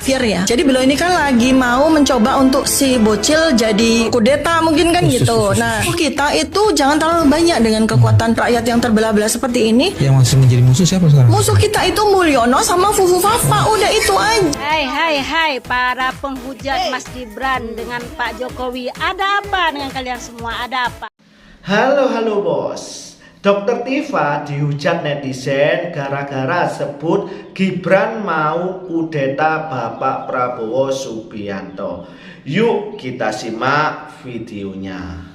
behavior ya. Jadi beliau ini kan lagi mau mencoba untuk si bocil jadi kudeta mungkin kan gitu. Nah, kita itu jangan terlalu banyak dengan kekuatan rakyat yang terbelah-belah seperti ini. Yang masih menjadi musuh siapa sekarang? Musuh kita itu Mulyono sama Fufu Fafa, udah itu aja. Hai para penghujat Mas Gibran dengan Pak Jokowi. Ada apa dengan kalian semua? Ada apa? Halo bos. Dr. Tifa dihujat netizen gara-gara sebut Gibran mau kudeta Bapak Prabowo Subianto. Yuk kita simak videonya.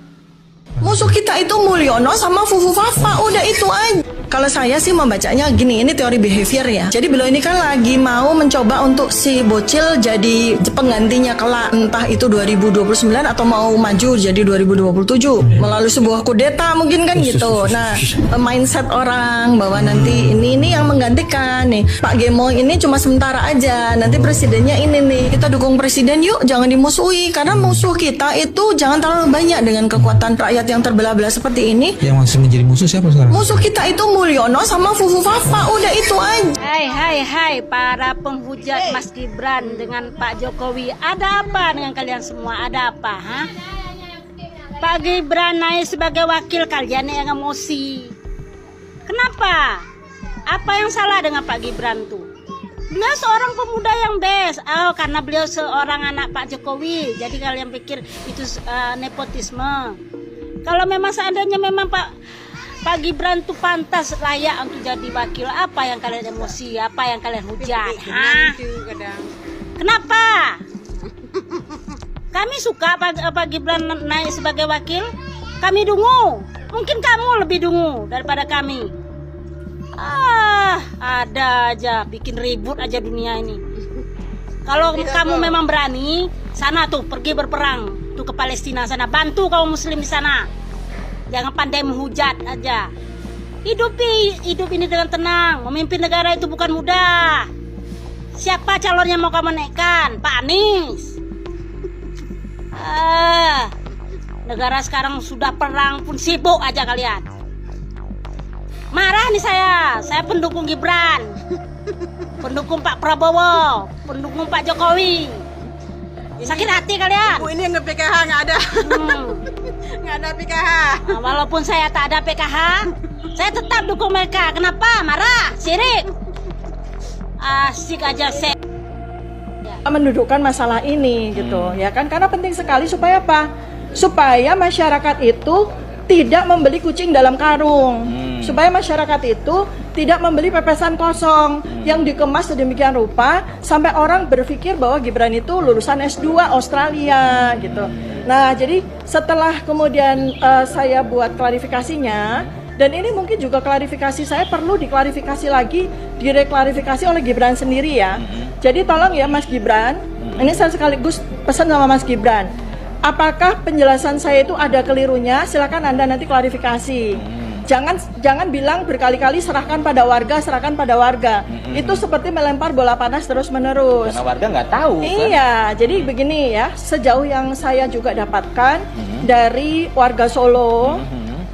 Musuh kita itu Mulyono sama Fufu Fafa, udah itu aja. Kalau saya sih membacanya gini, ini teori behavior ya. Jadi beliau ini kan lagi mau mencoba untuk si bocil jadi penggantinya kelak, entah itu 2029 atau mau maju jadi 2027 melalui sebuah kudeta mungkin kan gitu. Nah, mindset orang bahwa nanti ini yang menggantikan nih Pak Gemo ini cuma sementara aja, nanti presidennya ini nih. Kita dukung presiden yuk, jangan dimusuhi, karena musuh kita itu jangan terlalu banyak dengan kekuatan rakyat yang terbelah-belah seperti ini. Yang masih menjadi musuh siapa sekarang? Musuh kita itu Mulyono sama Fufu Fafa, udah itu aja. Hai para penghujat Mas Gibran dengan Pak Jokowi. Ada apa dengan kalian semua? Ada apa? Pak Gibran naik sebagai wakil, kalian yang emosi. Kenapa? Apa yang salah dengan Pak Gibran tuh? Beliau seorang pemuda yang best. Karena beliau seorang anak Pak Jokowi, jadi kalian pikir itu nepotisme. Kalau memang seandainya memang Pak Gibran tuh pantas, layak untuk jadi wakil, apa yang kalian emosi, apa yang kalian hujat? Kenapa? Kami suka Pak Gibran naik sebagai wakil, kami dungu. Mungkin kamu lebih dungu daripada kami. Ada aja bikin ribut aja dunia ini. Kalau kamu memang berani, sana tuh pergi berperang tuh ke Palestina sana, bantu kaum muslim di sana. Jangan pandai menghujat aja. Hidup ini dengan tenang. Memimpin negara itu bukan mudah. Siapa calon yang mau kamu naikkan? Pak Anies. Negara sekarang sudah perang pun sibuk aja kalian. Marah nih saya pendukung Gibran, pendukung Pak Prabowo, pendukung Pak Jokowi. Sakit hati kalian. Ini yang PKH nggak ada. Nggak ada PKH. Nah, walaupun saya tak ada PKH, saya tetap dukung mereka. Kenapa? Marah, sirik. Asik aja saya. Mendudukkan masalah ini gitu ya kan, karena penting sekali supaya apa? Supaya masyarakat itu tidak membeli kucing dalam karung. Supaya masyarakat itu tidak membeli pepesan kosong yang dikemas sedemikian rupa sampai orang berpikir bahwa Gibran itu lulusan S2 Australia gitu. Nah, jadi setelah kemudian saya buat klarifikasinya, dan ini mungkin juga klarifikasi saya perlu diklarifikasi lagi, direklarifikasi oleh Gibran sendiri ya. Jadi tolong ya Mas Gibran, ini saya sekaligus pesan sama Mas Gibran. Apakah penjelasan saya itu ada kelirunya? Silakan Anda nanti klarifikasi. Jangan bilang berkali-kali serahkan pada warga. Itu seperti melempar bola panas terus-menerus. Karena warga nggak tahu. Iya, kan? Jadi begini ya, sejauh yang saya juga dapatkan dari warga Solo,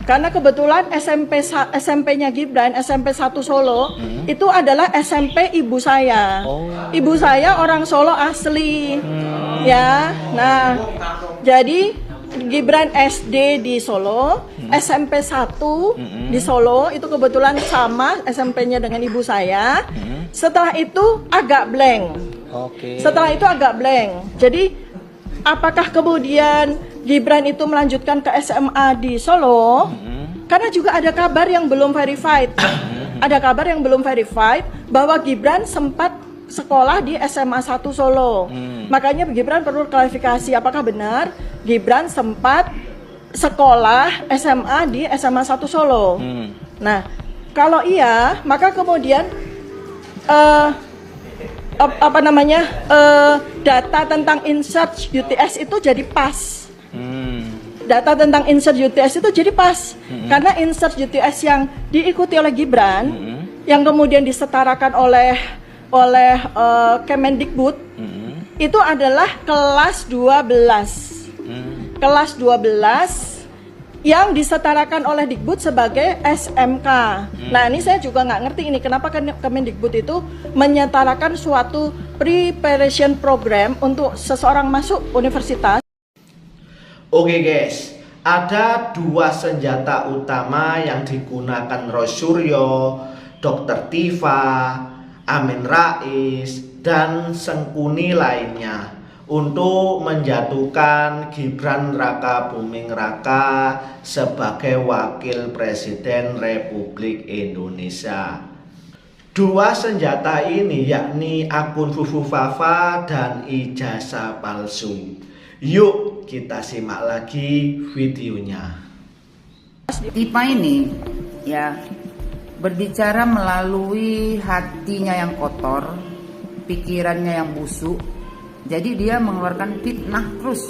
karena kebetulan SMP-nya Gibran, SMP 1 Solo, itu adalah SMP ibu saya. Ibu saya orang Solo asli. Ya, nah, jadi Gibran SD di Solo, SMP 1 di Solo, itu kebetulan sama SMP-nya dengan ibu saya. Setelah itu agak blank. Jadi apakah kemudian Gibran itu melanjutkan ke SMA di Solo? Karena juga ada kabar yang belum verified. Bahwa Gibran sempat sekolah di SMA 1 Solo. Makanya Gibran perlu klarifikasi apakah benar Gibran sempat sekolah SMA di SMA 1 Solo. Nah, kalau iya, maka kemudian data tentang insert UTS itu jadi pas. Karena insert UTS yang diikuti oleh Gibran, yang kemudian disetarakan oleh Kemendikbud, itu adalah kelas 12. Kelas 12 yang disetarakan oleh Dikbud sebagai SMK. Nah, ini saya juga nggak ngerti ini kenapa Kemendikbud itu menyetarakan suatu preparation program untuk seseorang masuk universitas. Oke guys, ada dua senjata utama yang digunakan Roy Suryo, Dr. Tifa, Amin Rais, dan Sengkuni lainnya untuk menjatuhkan Gibran Rakabuming Raka sebagai Wakil Presiden Republik Indonesia. Dua senjata ini yakni akun Fufu Fafa dan ijazah palsu. Yuk kita simak lagi videonya. Tifa ini ya berbicara melalui hatinya yang kotor, pikirannya yang busuk. Jadi dia mengeluarkan fitnah terus.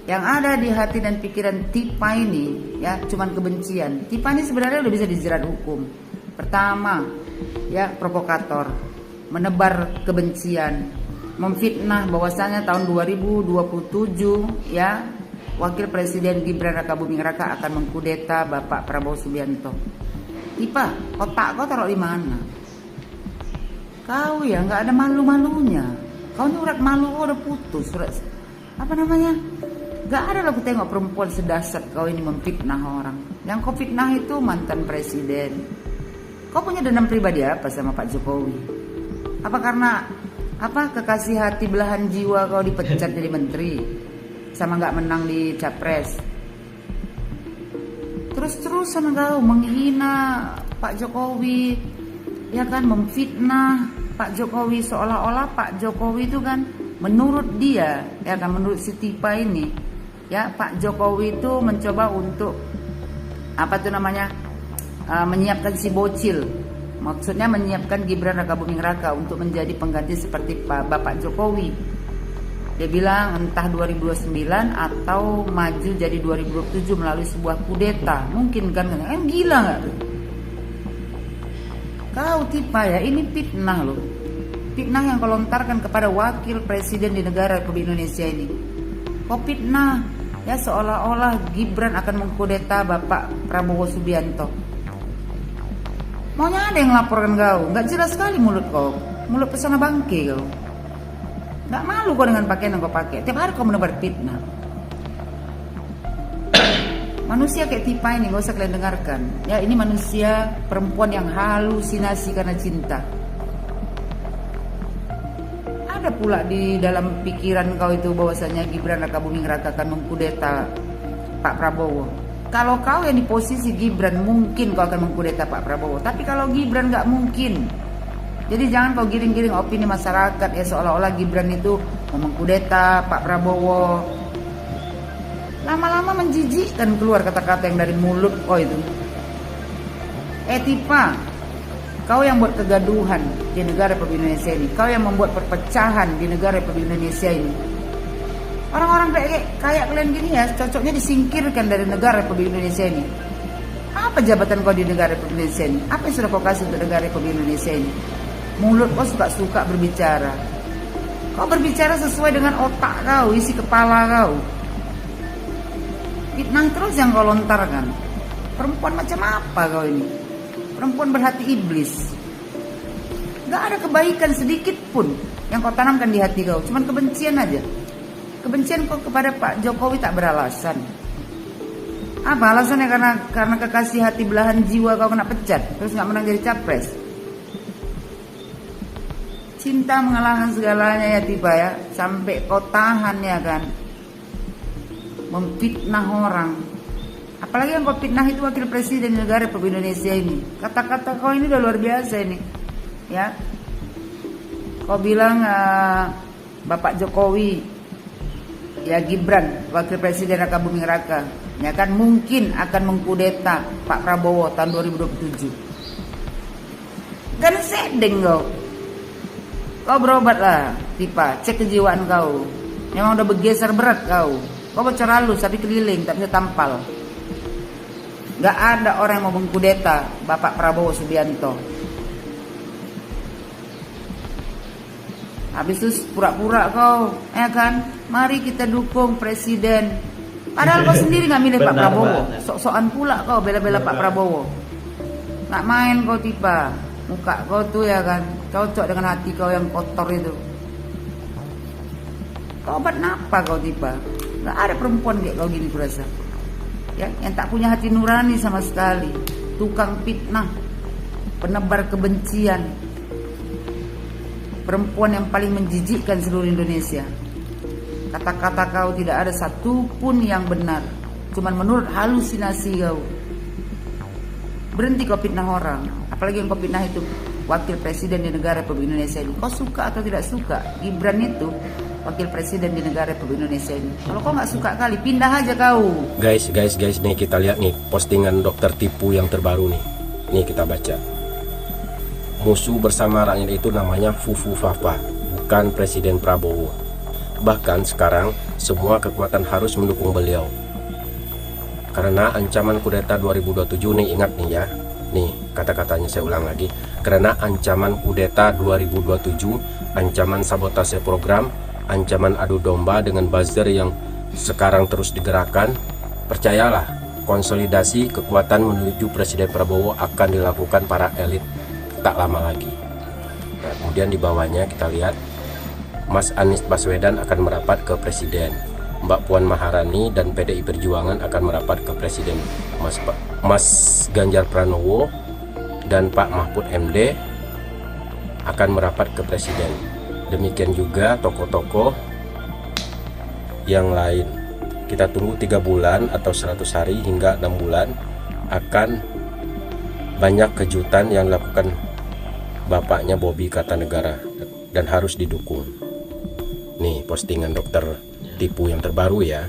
Yang ada di hati dan pikiran Tifa ini ya cuman kebencian. Tifa ini sebenarnya udah bisa dijerat hukum. Pertama, ya provokator, menebar kebencian, memfitnah bahwasanya tahun 2027 ya Wakil Presiden Gibran Rakabuming Raka akan mengkudeta Bapak Prabowo Subianto. Tifa, otak kau taruh di mana? Kau ya nggak ada malu-malunya. Kau ini urat malu kau udah putus. Apa namanya? Gak ada lah aku tengok perempuan sedasar kau ini memfitnah orang. Yang kau fitnah itu mantan presiden. Kau punya dendam pribadi apa sama Pak Jokowi? Apa karena kekasih hati belahan jiwa kau dipecat jadi menteri sama nggak menang di capres? Terus-terusan kau menghina Pak Jokowi, ya kan, memfitnah Pak Jokowi seolah-olah Pak Jokowi itu kan menurut dia, ya kan, menurut si Tifa ini, ya Pak Jokowi itu mencoba untuk menyiapkan si bocil. Maksudnya menyiapkan Gibran Rakabuming Raka untuk menjadi pengganti seperti Bapak Jokowi. Dia bilang entah 2029 atau maju jadi 2027 melalui sebuah kudeta. Mungkin kan? Gila nggak tuh? Kau Tifa ya, ini fitnah loh. Fitnah yang kau lontarkan kepada wakil presiden di negara Republik Indonesia ini. Kau fitnah ya seolah-olah Gibran akan mengkudeta Bapak Prabowo Subianto. Maunya ada yang laporkan kau, nggak jelas sekali mulut kau, mulut pesona bangke kau. Nggak malu kau dengan pakaian yang kau pakai. Tiap hari kau menebar fitnah. Manusia kayak Tifa ini gak usah kalian dengarkan. Ya ini manusia perempuan yang halusinasi karena cinta. Ada pula di dalam pikiran kau itu bahwasanya Gibran Rakabuming Raka akan mengkudeta Pak Prabowo. Kalau kau yang di posisi Gibran mungkin kau akan mengkudeta Pak Prabowo. Tapi kalau Gibran nggak mungkin. Jadi jangan kau giring-giring opini masyarakat ya seolah-olah Gibran itu mau mengkudeta Pak Prabowo. Lama-lama menjijikkan keluar kata-kata yang dari mulut kau itu. Tifa, kau yang buat kegaduhan di negara Republik Indonesia ini. Kau yang membuat perpecahan di negara Republik Indonesia ini. Orang-orang kayak kalian gini ya cocoknya disingkirkan dari negara Republik Indonesia ini. Apa jabatan kau di negara Republik Indonesia ini? Apa yang sudah kau kasih untuk negara Republik Indonesia ini? Mulut kau suka berbicara. Kau berbicara sesuai dengan otak kau, isi kepala kau. Fitnah terus yang kau lontarkan. Perempuan macam apa kau ini? Perempuan berhati iblis. Gak ada kebaikan sedikit pun yang kau tanamkan di hati kau. Cuman kebencian aja. Kebencian kau kepada Pak Jokowi tak beralasan. Apa alasannya? Karena kekasih hati belahan jiwa kau kena pecat, terus gak menang jadi capres. Cinta mengalahkan segalanya ya Tifa ya. Sampai kau tahan ya kan memfitnah orang. Apalagi yang kau fitnah itu wakil presiden negara Republik Indonesia ini. Kata-kata kau ini udah luar biasa ini. Ya. Kau bilang Bapak Jokowi ya Gibran wakil presiden Rakabuming Raka ya kan mungkin akan mengkudeta Pak Prabowo tahun 2027. Kan sedeng kau. Kau berobat lah Tifa, cek kejiwaan kau. Memang udah bergeser berat kau. Kau bocor halus tapi keliling, tak bisa tampal. Gak ada orang yang mau mengkudeta Bapak Prabowo Subianto. Habis itu pura-pura kau, ya kan? Mari kita dukung Presiden Padahal kau sendiri nggak milih Pak Benar Prabowo. banget. Sok-sokan pula kau bela-bela Pak Prabowo. Nggak main kau tiba. Muka kau tuh ya kan cocok dengan hati kau yang kotor itu. Kau obat napa kau tiba? Nggak ada perempuan kayak kau gini kurasa. Ya, yang tak punya hati nurani sama sekali. Tukang fitnah, penebar kebencian. Perempuan yang paling menjijikkan seluruh Indonesia. Kata-kata kau tidak ada satupun yang benar. Cuman menurut halusinasi kau. Berhenti kau fitnah orang. Apalagi yang kau fitnah itu wakil presiden di negara Republik Indonesia ini. Kau suka atau tidak suka, Gibran itu wakil presiden di negara Republik Indonesia ini. Kalau kau nggak suka kali, pindah aja kau. Guys, nih kita lihat nih postingan dokter tipu yang terbaru nih. Nih kita baca. Musuh bersama rakyat itu namanya Fufu Fafa, bukan Presiden Prabowo. Bahkan sekarang semua kekuatan harus mendukung beliau. Karena ancaman kudeta 2027 nih, ingat nih ya. Nih kata-katanya saya ulang lagi. Karena ancaman kudeta 2027, ancaman sabotase program, ancaman adu domba dengan buzzer yang sekarang terus digerakkan, percayalah, konsolidasi kekuatan menuju Presiden Prabowo akan dilakukan para elit tak lama lagi. Nah, kemudian di bawahnya kita lihat Mas Anies Baswedan akan merapat ke Presiden, Mbak Puan Maharani dan PDI Perjuangan akan merapat ke Presiden, Mas Ganjar Pranowo dan Pak Mahfud MD akan merapat ke Presiden. Demikian juga tokoh-tokoh yang lain. Kita tunggu 3 bulan atau 100 hari hingga 6 bulan akan banyak kejutan yang dilakukan bapaknya Bobi Kartanegara dan harus didukung. Nih postingan dokter tipu yang terbaru ya.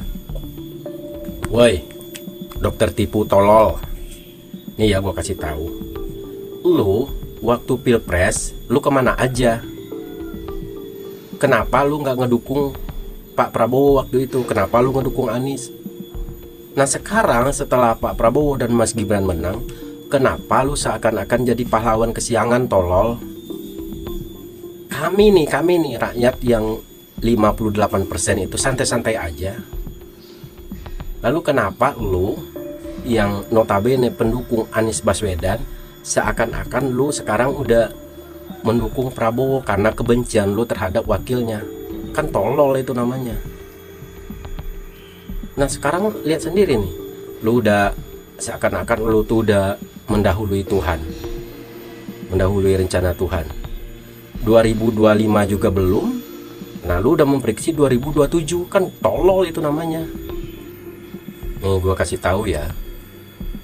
Woi, dokter tipu tolol. Nih ya gua kasih tahu. Lu waktu pilpres lu kemana aja? Kenapa lu nggak ngedukung Pak Prabowo waktu itu? Kenapa lu ngedukung Anies? Nah sekarang setelah Pak Prabowo dan Mas Gibran menang, kenapa lu seakan-akan jadi pahlawan kesiangan, tolol? Kami nih rakyat yang 58% itu santai-santai aja. Lalu kenapa lu yang notabene pendukung Anies Baswedan seakan-akan lu sekarang udah mendukung Prabowo karena kebencian lu terhadap wakilnya? Kan tolol itu namanya. Nah sekarang lihat sendiri nih, lu udah seakan-akan lu tuh udah mendahului Tuhan, mendahului rencana Tuhan. 2025 juga belum, nah lu udah memprediksi 2027, kan tolol itu namanya. Nih gua kasih tahu ya,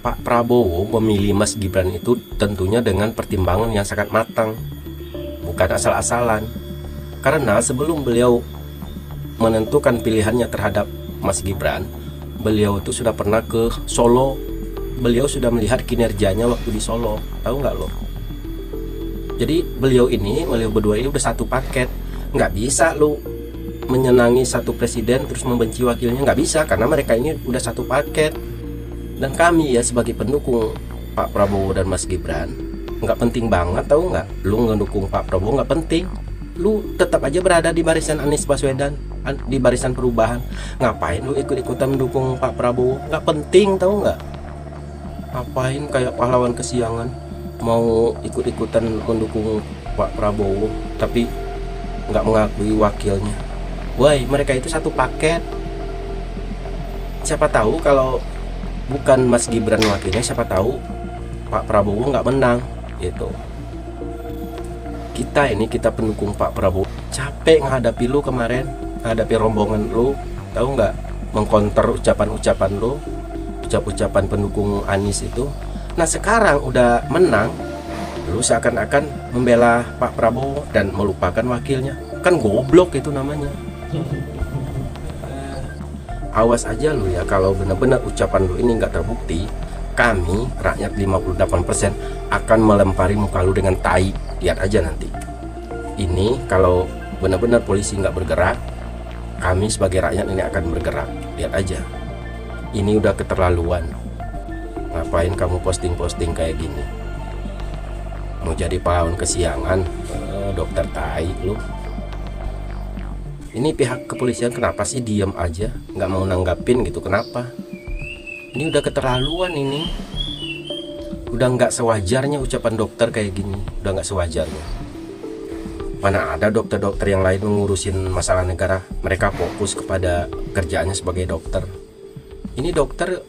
Pak Prabowo memilih Mas Gibran itu tentunya dengan pertimbangan yang sangat matang, bukan asal-asalan. Karena sebelum beliau menentukan pilihannya terhadap Mas Gibran, beliau itu sudah pernah ke Solo. Beliau sudah melihat kinerjanya waktu di Solo, tahu nggak lo? Jadi beliau berdua ini udah satu paket. Nggak bisa lo menyenangi satu presiden terus membenci wakilnya, nggak bisa, karena mereka ini udah satu paket. Dan kami ya sebagai pendukung Pak Prabowo dan Mas Gibran, nggak penting banget, tahu nggak? Lu ngedukung Pak Prabowo nggak penting, lu tetap aja berada di barisan Anies Baswedan, di barisan perubahan. Ngapain lu ikut-ikutan mendukung Pak Prabowo? Nggak penting, tahu nggak? Ngapain kayak pahlawan kesiangan mau ikut-ikutan mendukung Pak Prabowo tapi nggak mengakui wakilnya? Woi, mereka itu satu paket. Siapa tahu kalau bukan Mas Gibran wakilnya, siapa tahu Pak Prabowo nggak menang gitu. Kita pendukung Pak Prabowo capek menghadapi lu kemarin, menghadapi rombongan lu, tahu nggak, mengkonter ucapan-ucapan lu, ucapan pendukung Anies itu. Nah sekarang udah menang, lu seakan-akan membela Pak Prabowo dan melupakan wakilnya. Kan goblok itu namanya. Awas aja lu ya, kalau benar-benar ucapan lu ini nggak terbukti, kami rakyat 58% akan melempari muka lu dengan tai. Lihat aja nanti. Ini kalau benar-benar polisi nggak bergerak, kami sebagai rakyat ini akan bergerak. Lihat aja. Ini udah keterlaluan. Ngapain kamu posting-posting kayak gini? Mau jadi pahlawan kesiangan, dokter tai lu. Ini pihak kepolisian kenapa sih diam aja, nggak mau nanggapin gitu? Kenapa? Ini udah keterlaluan ini. Udah nggak sewajarnya ucapan dokter kayak gini. Udah nggak sewajarnya. Mana ada dokter-dokter yang lain mengurusin masalah negara. Mereka fokus kepada kerjaannya sebagai dokter. Ini dokter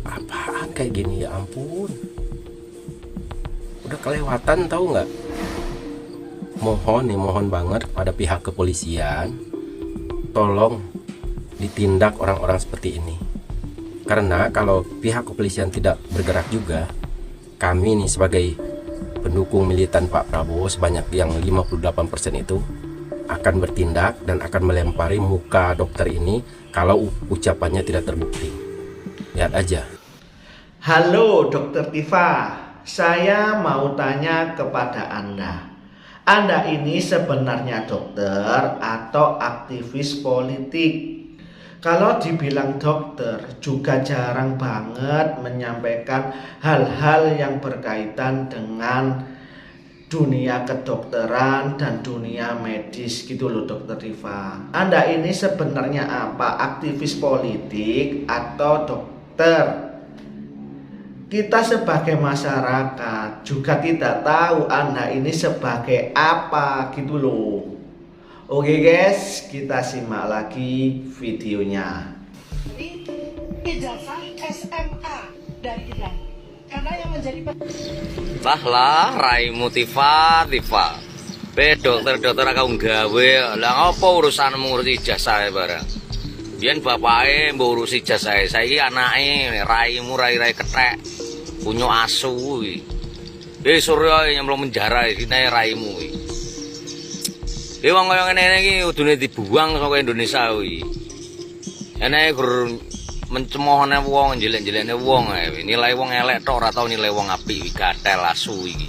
apaan kayak gini, ya ampun. Udah kelewatan tahu nggak? Mohon banget pada pihak kepolisian, tolong ditindak orang-orang seperti ini. Karena kalau pihak kepolisian tidak bergerak juga, kami nih sebagai pendukung militan Pak Prabowo sebanyak yang 58% itu akan bertindak dan akan melempari muka dokter ini kalau ucapannya tidak terbukti. Lihat aja. Halo Dokter Tifa, saya mau tanya kepada Anda. Anda ini sebenarnya dokter atau aktivis politik? Kalau dibilang dokter juga jarang banget menyampaikan hal-hal yang berkaitan dengan dunia kedokteran dan dunia medis gitu loh Dokter Tifa. Anda ini sebenarnya apa? Aktivis politik atau dokter? Kita sebagai masyarakat juga tidak tahu Anda ini sebagai apa gitu loh. Oke guys, kita simak lagi videonya. Ijazah SMA dari kita. Karena yang menjadi lah raimu Tifa. Be dokter aku gawe. Lah apa urusanmu ngurus ijazah barang? Biyen bapake mbok urus ijazah, saiki anake raimu rai kethek. Punya asu kuwi. Surya nyemplung penjara isine raimu kuwi. Wong kaya ngene iki kudune dibuang saka Indonesia kuwi. Enek gur mencemohne wong, jelek-jelekne wong ae. Nilai wong elek tok ora tau nilai wong apik, gatel asu iki.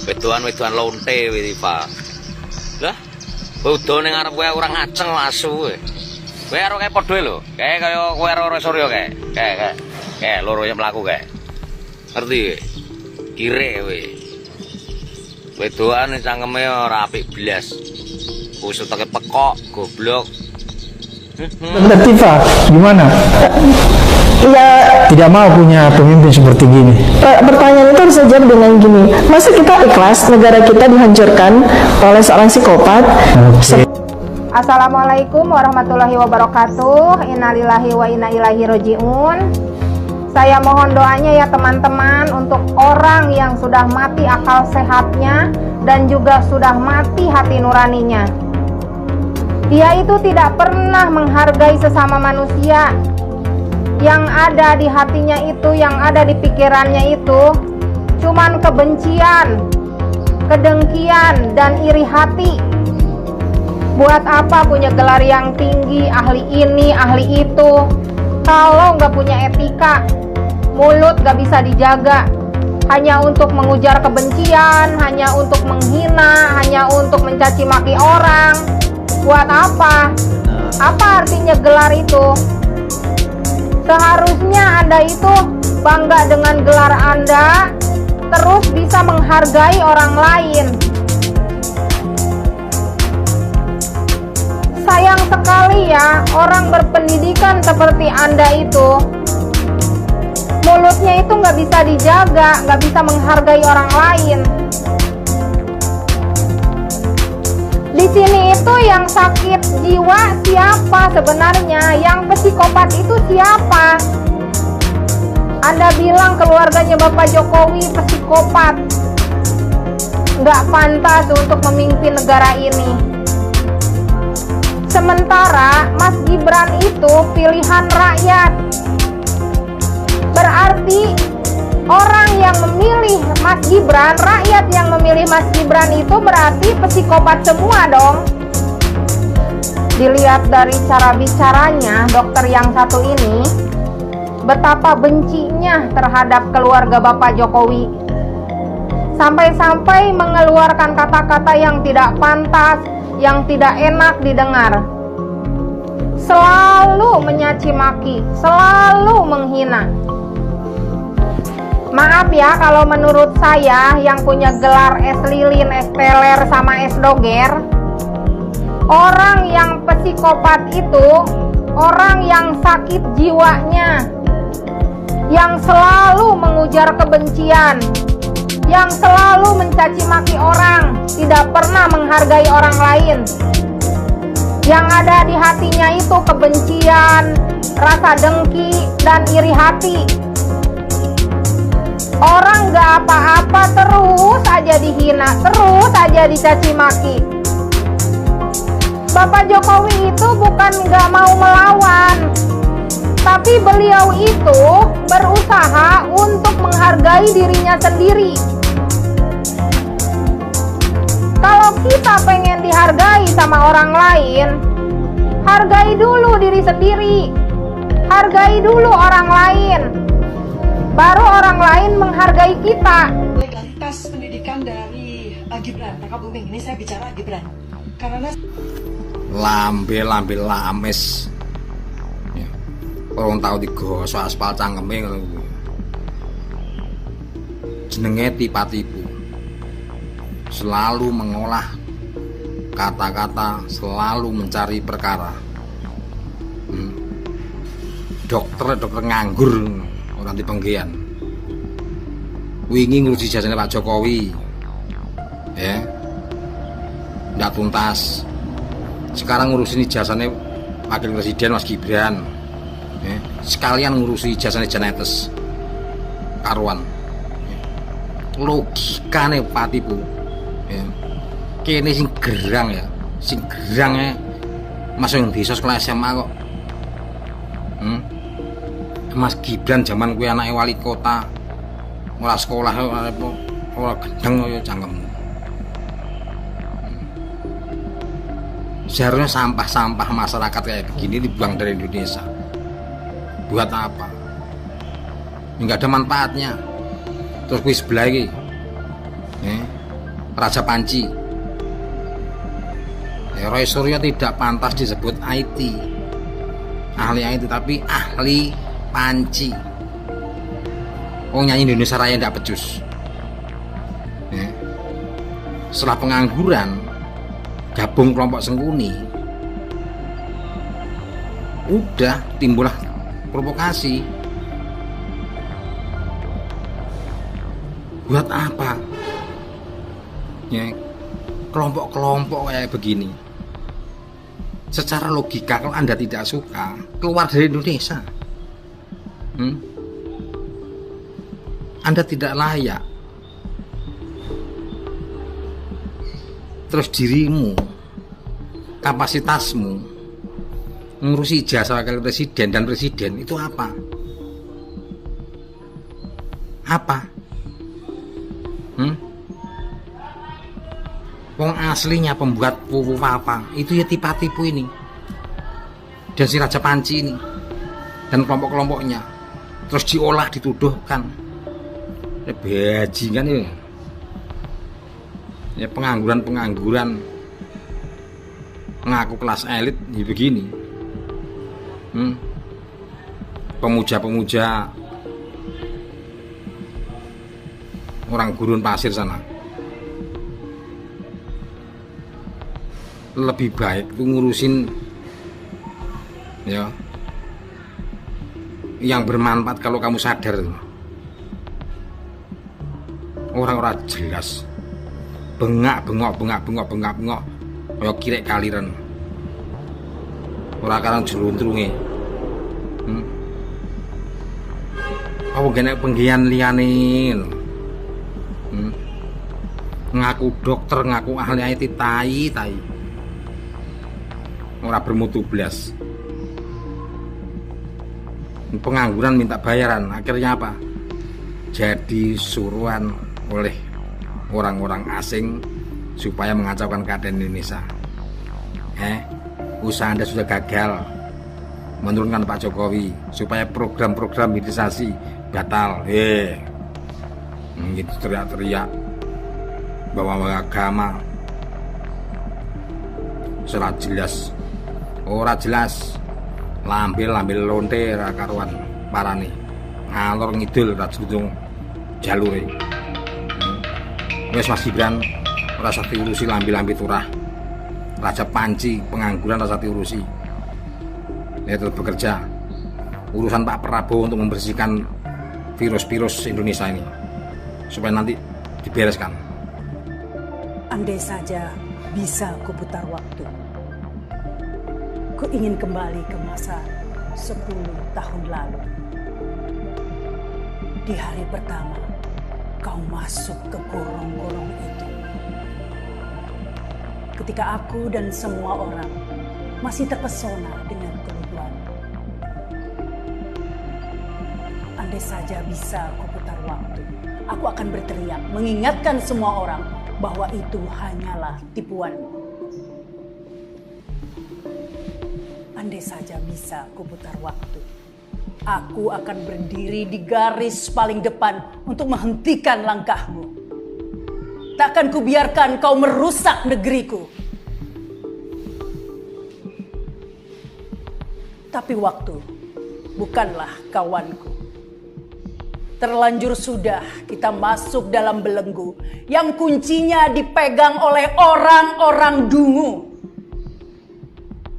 Wedoan-wedoan lonte kuwi, Pak. Lah, bodo ning arep kowe ora ngaceng asu kowe. Kowe karo kae padha lho. Kae kaya kowe karo Surya kae. Kae loro yang mlaku kae. Ngerti? Kire kowe. Wedoan cangkeme ora apik blas. Wis uteke pekok, goblok. Dokter Tifa, gimana? ya Tidak mau punya pemimpin seperti gini. pertanyaan itu harus saja dengan gini, masa kita ikhlas negara kita dihancurkan oleh seorang psikopat? Assalamualaikum warahmatullahi wabarakatuh. Innalillahi wa inna ilaihi roji'un. Saya mohon doanya ya teman-teman untuk orang yang sudah mati akal sehatnya dan juga sudah mati hati nuraninya. Dia itu tidak pernah menghargai sesama manusia. Yang ada di hatinya itu, yang ada di pikirannya itu cuman kebencian, kedengkian, dan iri hati. Buat apa punya gelar yang tinggi, ahli ini, ahli itu, kalau nggak punya etika? Mulut nggak bisa dijaga, hanya untuk mengujar kebencian, hanya untuk menghina, hanya untuk mencaci maki orang. Buat apa? Apa artinya gelar itu? Seharusnya Anda itu bangga dengan gelar Anda, terus bisa menghargai orang lain. Sayang sekali ya, orang berpendidikan seperti Anda itu mulutnya itu nggak bisa dijaga, nggak bisa menghargai orang lain. Di sini itu yang sakit jiwa siapa sebenarnya? Yang psikopat itu siapa? Anda bilang keluarganya Bapak Jokowi psikopat, nggak pantas untuk memimpin negara ini. Sementara Mas Gibran itu pilihan rakyat. Berarti orang yang memilih Mas Gibran, rakyat yang memilih Mas Gibran itu berarti psikopat semua dong. Dilihat dari cara bicaranya dokter yang satu ini, betapa bencinya terhadap keluarga Bapak Jokowi. Sampai-sampai mengeluarkan kata-kata yang tidak pantas, yang tidak enak didengar. Selalu menyaci maki, selalu menghina. Maaf ya kalau menurut saya yang punya gelar S lilin, S teler, sama S doger, Orang yang psikopat itu orang yang sakit jiwanya, yang selalu mengujar kebencian, yang selalu mencaci maki orang, tidak pernah menghargai orang lain. Yang ada di hatinya itu kebencian, rasa dengki, dan iri hati. Orang gak apa-apa terus aja dihina, terus aja dicaci maki. Bapak Jokowi itu bukan gak mau melawan, tapi beliau itu berusaha untuk menghargai dirinya sendiri. Kalau kita pengen dihargai sama orang lain, hargai dulu diri sendiri, hargai dulu orang lain, baru orang lain menghargai kita. Legalitas pendidikan dari Gibran, Raka Buming, ini saya bicara Gibran, karena lambe lames ya. Orang tahu digosok aspal cangkeme ngono kuwi. Jenenge tipu-tipu. Selalu mengolah kata-kata, selalu mencari perkara. Dokter nganggur orang dipenggian. Wingi ngurusi jasane Pak Jokowi. Ya. Ndak tuntas. Sekarang ngurusin ijazahnya Wakil Presiden Mas Gibran, ya. Sekalian ngurusi ijazahnya Janetes karuan, ya. Logikane Pak Tipu, ya. Kene sing gerang ya, sing gerang masuk yang desa sekolah SMA kok. Mas Gibran zaman kuwi anake wali kota, ora sekolah ora gendeng kaya cangkemmu. Seharusnya sampah-sampah masyarakat kayak begini dibuang dari Indonesia. Buat apa? Enggak ada manfaatnya. Terus kuis sebelah lagi, Raja Panci. Roy Suryo tidak pantas disebut IT, ahli IT, tapi ahli panci. Oh, nyanyi Indonesia Raya tidak becus. Setelah pengangguran, gabung kelompok Sengkuni, udah timbullah provokasi. Buat apa? Ya, kelompok-kelompok kayak begini. Secara logika, kalau Anda tidak suka, keluar dari Indonesia. Anda tidak layak. Terus dirimu, kapasitasmu ngurusi ijazah wakil presiden dan presiden itu apa? Apa? Wong aslinya pembuat wuwu apa? Itu ya tipu-tipu ini. Dan si Raja Panci ini dan kelompok-kelompoknya. Terus diolah, dituduhkan. Bajingan ya. Ya pengangguran mengaku kelas elit ya begini. Pemuja-pemuja orang gurun pasir sana. Lebih baik tuh ngurusin ya yang bermanfaat kalau kamu sadar. Orang-orang jelas bengok kaya kirek kaliran. Ora karang jeluntrunge. Apa gene penggian liyane. Ngaku dokter, ngaku ahli IT, tai. Ora bermutu blas. Pengangguran minta bayaran, akhirnya apa? Jadi suruhan oleh orang-orang asing supaya mengacaukan keadaan Indonesia. Usaha Anda sudah gagal menurunkan Pak Jokowi supaya program-program hilirisasi batal. Gitu teriak-teriak bawa agama. Salah jelas. Ora jelas. Lambil lonte ra karuan parane. Ngalor ngidul ra judung jalure. Wes Mas Gibran ora usah diurusi lambi-lambi turah. Raja Panci, pengangguran rasa diurusi. Dia tetap bekerja. Urusan Pak Prabowo untuk membersihkan virus-virus Indonesia ini supaya nanti dibereskan. Andai saja bisa kuputar waktu, ku ingin kembali ke masa 10 tahun lalu. Di hari pertama kau masuk ke gorong-gorong itu, ketika aku dan semua orang masih terpesona dengan keluhuan. Andai saja bisa kuputar waktu, aku akan berteriak mengingatkan semua orang bahwa itu hanyalah tipuanmu. Andai saja bisa kuputar waktu, aku akan berdiri di garis paling depan untuk menghentikan langkahmu. Takkan kubiarkan kau merusak negeriku. Tapi waktu bukanlah kawanku. Terlanjur sudah kita masuk dalam belenggu yang kuncinya dipegang oleh orang-orang dungu.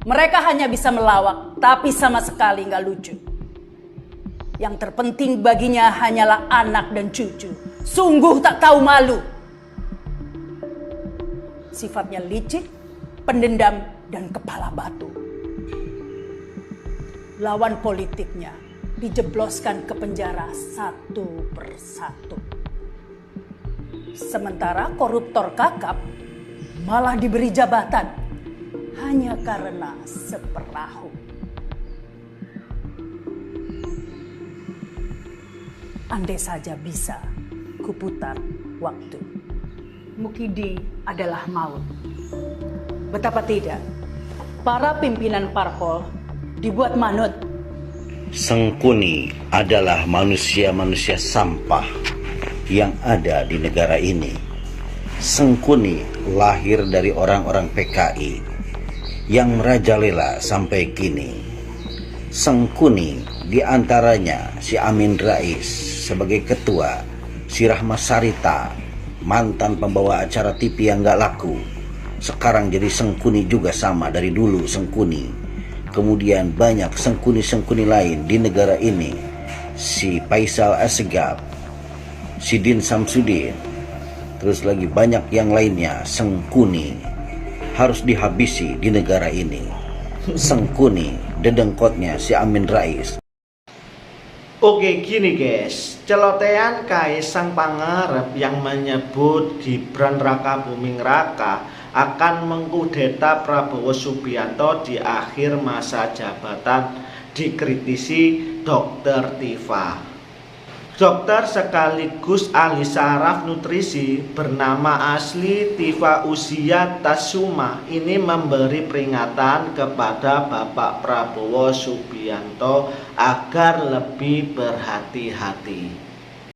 Mereka hanya bisa melawak, tapi sama sekali nggak lucu. Yang terpenting baginya hanyalah anak dan cucu. Sungguh tak tahu malu. Sifatnya licik, pendendam, dan kepala batu. Lawan politiknya dijebloskan ke penjara satu persatu. Sementara koruptor kakap malah diberi jabatan hanya karena seperahu. Andai saja bisa kuputar waktu, Mukidi adalah maut. Betapa tidak, para pimpinan parpol dibuat manut. Sengkuni adalah manusia-manusia sampah yang ada di negara ini. Sengkuni lahir dari orang-orang PKI yang merajalela sampai kini. Sengkuni diantaranya si Amin Rais sebagai ketua, si Rahma Sarita mantan pembawa acara TV yang gak laku, sekarang jadi Sengkuni juga sama dari dulu Sengkuni. Kemudian banyak sengkuni-sengkuni lain di negara ini. Si Faisal Assegaf, si Din Samsudin, terus lagi banyak yang lainnya. Sengkuni harus dihabisi di negara ini. Sengkuni dedengkotnya si Amin Rais. Oke gini guys, celotehan Kaisang Pangarep yang menyebut Gibran Raka Buming Raka akan mengkudeta Prabowo Subianto di akhir masa jabatan dikritisi Dr. Tifa. Dokter sekaligus ahli saraf nutrisi bernama asli Tifa Uzia Tasuma ini memberi peringatan kepada Bapak Prabowo Subianto agar lebih berhati-hati.